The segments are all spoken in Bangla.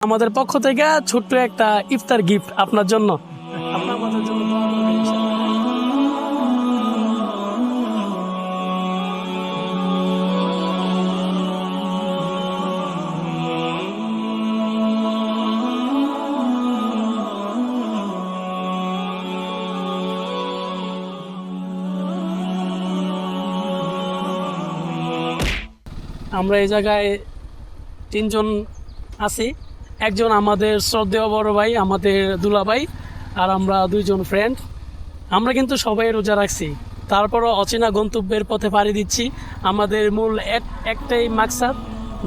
আমাদের পক্ষ থেকে ছোট্ট একটা ইফতার গিফট আপনার জন্য। আপনার আমাদের জন্য দোয়া করবেন ইনশাআল্লাহ। আমরা এই জায়গায় তিনজন আছি। একজন আমাদের শ্রদ্ধেয় বড় ভাই, আমাদের দুলা ভাই, আর আমরা দুইজন ফ্রেন্ড। আমরা কিন্তু সবাই রোজা রাখছি, তারপরও অচেনা গন্তব্যের পথে পাড়ি দিচ্ছি। আমাদের মূল একটাই মাকসাদ,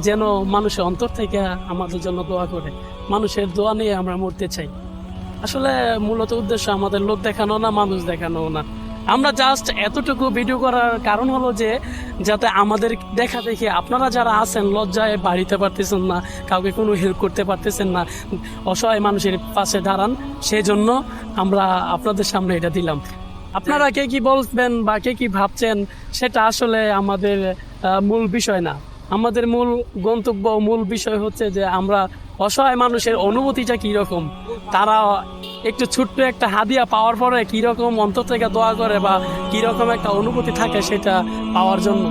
যেন মানুষের অন্তর থেকে আমাদের জন্য দোয়া করে। মানুষের দোয়া নিয়ে আমরা মরতে চাই। আসলে মূলত উদ্দেশ্য আমাদের লোক দেখানো না, মানুষ দেখানো না। আমরা জাস্ট এতটুকু ভিডিও করার কারণ হলো যে যাতে আমাদের দেখা দেখে আপনারা যারা আছেন লজ্জায় বাড়িতে পারতেছেন না, কাউকে কোনো হেল্প করতে পারতেছেন না, অসহায় মানুষের পাশে দাঁড়ান, সেই জন্য আমরা আপনাদের সামনে এটা দিলাম। আপনারা কে কি বলবেন বা কে কি ভাবছেন সেটা আসলে আমাদের মূল বিষয় না। আমাদের মূল গন্তব্য, মূল বিষয় হচ্ছে যে আমরা অসহায় মানুষের অনুভূতিটা কীরকম, তারা একটু ছোট্ট একটা হাদিয়া পাওয়ার পরে কীরকম অন্তর থেকে দোয়া করে বা কীরকম একটা অনুভূতি থাকে সেটা পাওয়ার জন্য।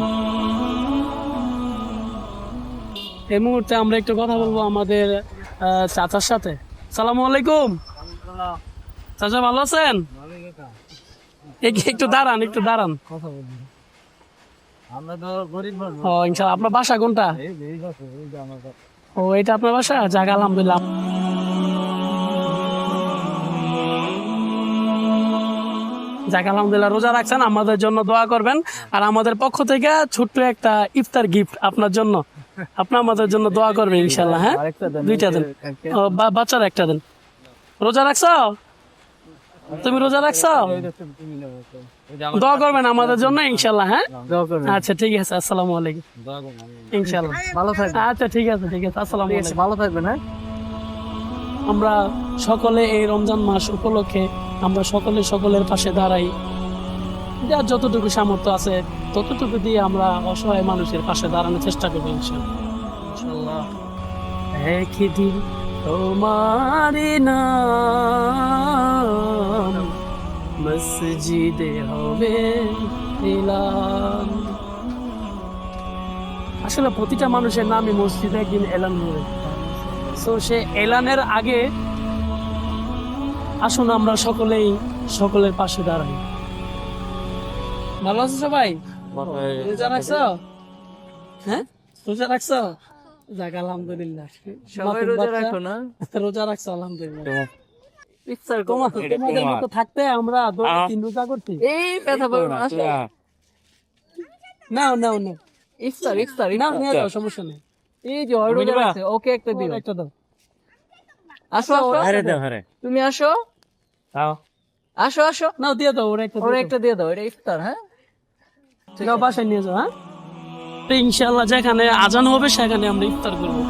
এই মুহূর্তে আমরা একটু কথা বলবো আমাদের চাচার সাথে। সালামু আলাইকুম চাচা, ভালো আছেন? একটু দাঁড়ান, একটু দাঁড়ান। ইনশাআল্লাহ। আপনার বাসা কোনটা? ও, এটা আপনার বাসা? যাক, আলহামদুলিল্লাহ। যাক, আলহামদুলিল্লাহ, রোজা রাখছেন, আমাদের জন্য দোয়া করবেন। আর আমাদের পক্ষ থেকে ছোট্ট একটা ইফতার গিফট আপনার জন্য। আপনি আমাদের জন্য দোয়া করবেন ইনশাল্লাহ। হ্যাঁ, দুইটা দেন, বাচ্চার একটা দেন। রোজা রাখছো? তুমি রোজা রাখছো? দোয়া করবেন আমাদের জন্য ইনশাল্লাহ। হ্যাঁ, আচ্ছা ঠিক আছে। আসসালামু আলাইকুম। ইনশাল্লাহ ভালো থাকবেন। আচ্ছা ঠিক আছে, ঠিক আছে। আসসালামু আলাইকুম, ভালো থাকবেন। হ্যাঁ, আমরা সকলে এই রমজান মাস উপলক্ষে আমরা সকলের পাশে দাঁড়াই। যার যতটুকু সামর্থ্য আছে ততটুকু দিয়ে আমরা অসহায় মানুষের পাশে দাঁড়ানোর চেষ্টা করবো ইনশাআল্লাহ। একদিন তোমার নাম মসজিদে হবে এলান। আসলে প্রতিটা মানুষের নামই মসজিদে একদিন এলান হবে। তো সে এলানের আগে আসুন আমরা সকলের পাশে দাঁড়াই। ভালো আছো সবাই? রোজা রাখছো? হ্যাঁ, রোজা রাখছো? যাক, আলহামদুলিল্লাহ। সবাই রোজা রাখো না? রোজা রাখছো, আলহামদুলিল্লাহ। তোমাদের মতো থাকতে আমরা রোজা করছি। এই কথা বলো না। নাও নাও নাও, ইফতার ইফতার নাও, নিয়ে যাও, সমস্যা নেই। এই যে রোজা রাখছে, ওকে একটা দিও, একটা দাও। আসো আসো, তুমি আসো, আসো আসো, নাও দিয়ে দাও, ওরা একটা দিয়ে দাও। এটা ইফতার। হ্যাঁ, বাসায় নিয়ে যাও। হ্যাঁ, ইনশাআল্লাহ যেখানে আজান হবে সেখানে আমরা ইফতার করবো।